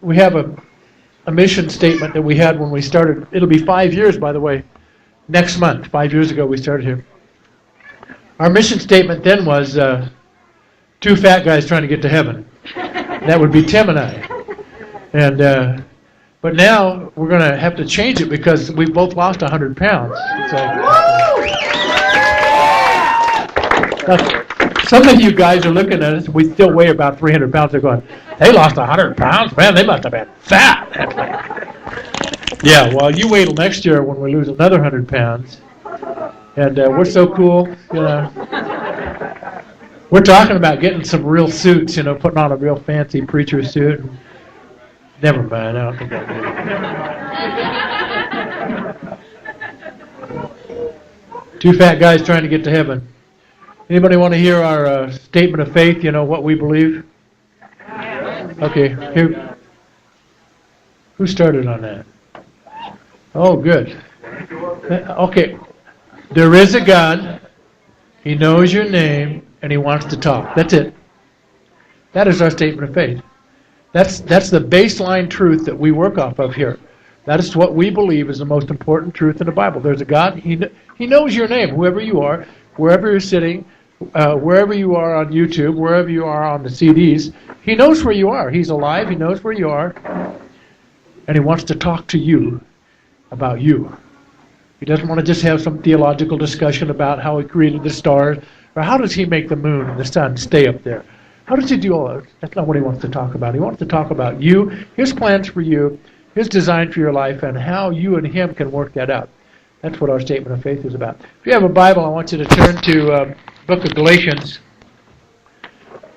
We have a mission statement that we had when we started. It'll be 5 years, by the way, next month. 5 years ago we started here. Our mission statement then was two fat guys trying to get to heaven. That would be Tim and I. And but now we're going to have to change it because we've both lost 100 pounds. Some of you guys are looking at us. We still weigh about 300 pounds. They're going, they lost 100 pounds? Man, they must have been fat. Yeah, well, you wait till next year when we lose another 100 pounds. And we're so cool, you know. We're talking about getting some real suits, you know, putting on a real fancy preacher suit. Never mind, I don't think I'll do it. Two fat guys trying to get to heaven. Anybody want to hear our statement of faith, you know, what we believe? Okay, here. Who started on that? Oh, good. Okay. There is a God. He knows your name, and He wants to talk. That's it. That is our statement of faith. That's the baseline truth that we work off of here. That is what we believe is the most important truth in the Bible. There's a God. He knows your name, whoever you are, wherever you're sitting, wherever you are on YouTube, wherever you are on the CDs. He knows where you are. He's alive. He knows where you are. And He wants to talk to you about you. He doesn't want to just have some theological discussion about how He created the stars, or how does He make the moon and the sun stay up there. How does He do all that? That's not what He wants to talk about. He wants to talk about you, His plans for you, His design for your life, and how you and Him can work that out. That's what our statement of faith is about. If you have a Bible, I want you to turn to book of Galatians.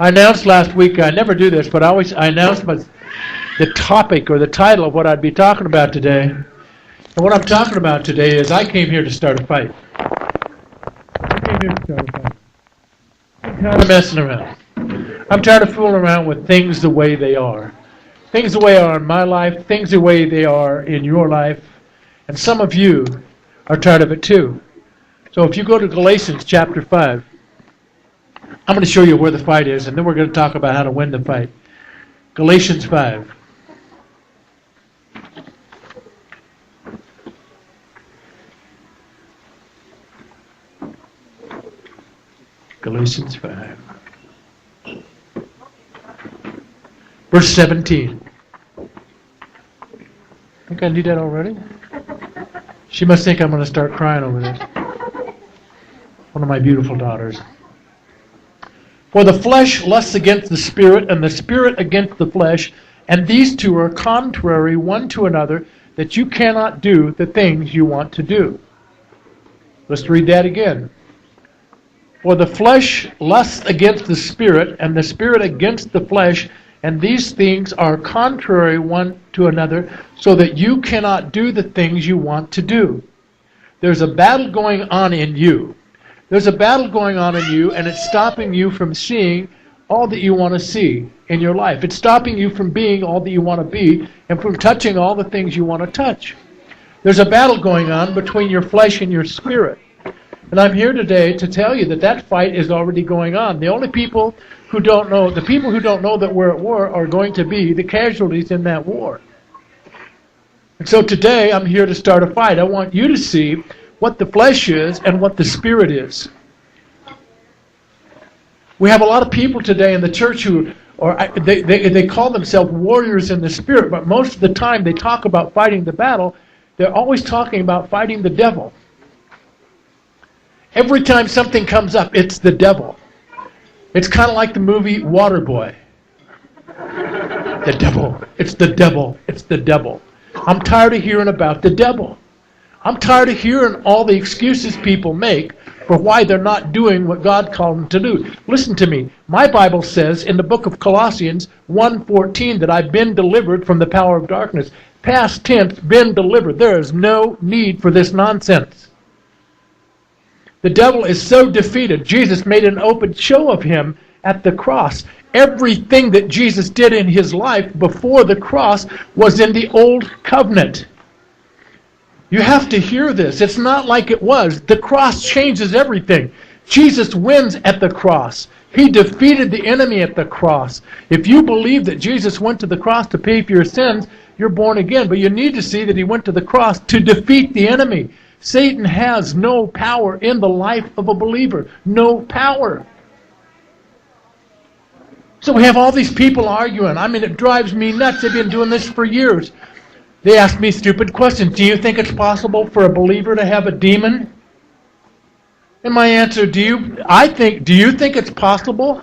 I announced last week, I never do this, but I announced the topic or the title of what I'd be talking about today. And what I'm talking about today is I came here to start a fight. I came here to start a fight. I'm tired of messing around. I'm tired of fooling around with things the way they are. Things the way they are in my life, things the way they are in your life. And some of you are tired of it too. So if you go to Galatians chapter 5, I'm going to show you where the fight is, and then we're going to talk about how to win the fight. Galatians 5. Galatians 5. Verse 17. Think I need that already? She must think I'm going to start crying over this. One of my beautiful daughters. For the flesh lusts against the Spirit, and the Spirit against the flesh, and these two are contrary one to another, that you cannot do the things you want to do. Let's read that again. For the flesh lusts against the Spirit, and the Spirit against the flesh, and these things are contrary one to another, so that you cannot do the things you want to do. There's a battle going on in you. There's a battle going on in you, and it's stopping you from seeing all that you want to see in your life. It's stopping you from being all that you want to be, and from touching all the things you want to touch. There's a battle going on between your flesh and your spirit. And I'm here today to tell you that that fight is already going on. The only people who don't know, the people who don't know that we're at war are going to be the casualties in that war. And so today I'm here to start a fight. I want you to see what the flesh is and what the spirit is. We have a lot of people today in the church who they call themselves warriors in the spirit, but most of the time they talk about fighting the battle, they're always talking about fighting the devil. Every time something comes up, it's the devil. It's kind of like the movie Waterboy. The devil. It's the devil. It's the devil. I'm tired of hearing about the devil. I'm tired of hearing all the excuses people make for why they're not doing what God called them to do. Listen to me. My Bible says in the book of Colossians 1:14 that I've been delivered from the power of darkness. Past tense, been delivered. There is no need for this nonsense. The devil is so defeated. Jesus made an open show of him at the cross. Everything that Jesus did in his life before the cross was in the old covenant. You have to hear this. It's not like it was. The cross changes everything. Jesus wins at the cross. He defeated the enemy at the cross. If you believe that Jesus went to the cross to pay for your sins, you're born again. But you need to see that he went to the cross to defeat the enemy. Satan has no power in the life of a believer. No power. So we have all these people arguing. I mean, it drives me nuts. They've been doing this for years. They ask me stupid questions. Do you think it's possible for a believer to have a demon? And my answer, do you think it's possible?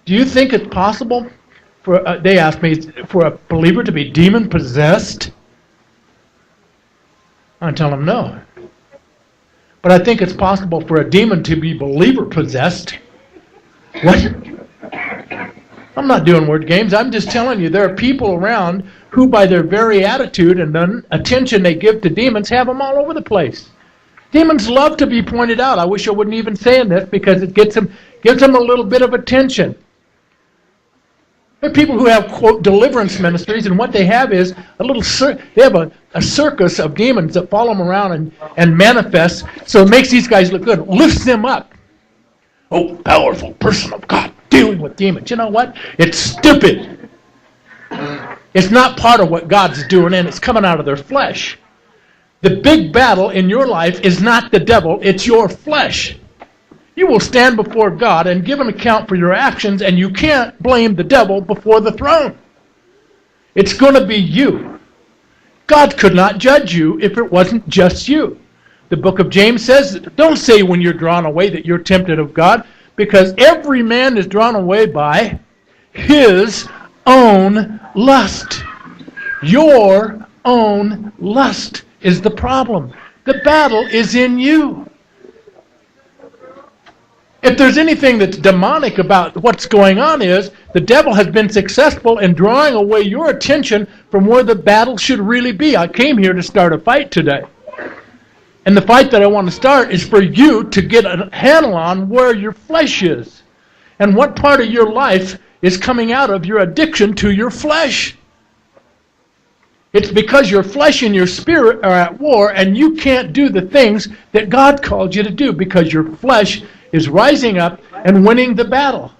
Do you think it's possible for, they ask me, for a believer to be demon possessed? I tell them no. But I think it's possible for a demon to be believer possessed. What? I'm not doing word games. I'm just telling you there are people around who by their very attitude and the attention they give to demons have them all over the place. Demons love to be pointed out. I wish I wouldn't even say this because it gives them a little bit of attention. There are people who have, quote, deliverance ministries, and what they have is they have a circus of demons that follow them around and manifest, so it makes these guys look good, lifts them up. Oh, powerful person of God dealing with demons. You know what? It's stupid. It's not part of what God's doing, and it's coming out of their flesh. The big battle in your life is not the devil, it's your flesh. You will stand before God and give an account for your actions, and you can't blame the devil before the throne. It's going to be you. God could not judge you if it wasn't just you. The book of James says, don't say when you're drawn away that you're tempted of God, because every man is drawn away by his own lust. Your own lust is the problem. The battle is in you. If there's anything that's demonic about what's going on is the devil has been successful in drawing away your attention from where the battle should really be. I came here to start a fight today. And the fight that I want to start is for you to get a handle on where your flesh is and what part of your life is coming out of your addiction to your flesh. It's because your flesh and your spirit are at war and you can't do the things that God called you to do because your flesh is rising up and winning the battle.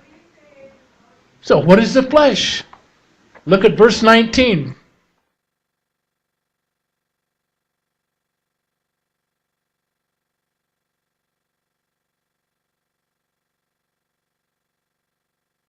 So what is the flesh? Look at verse 19.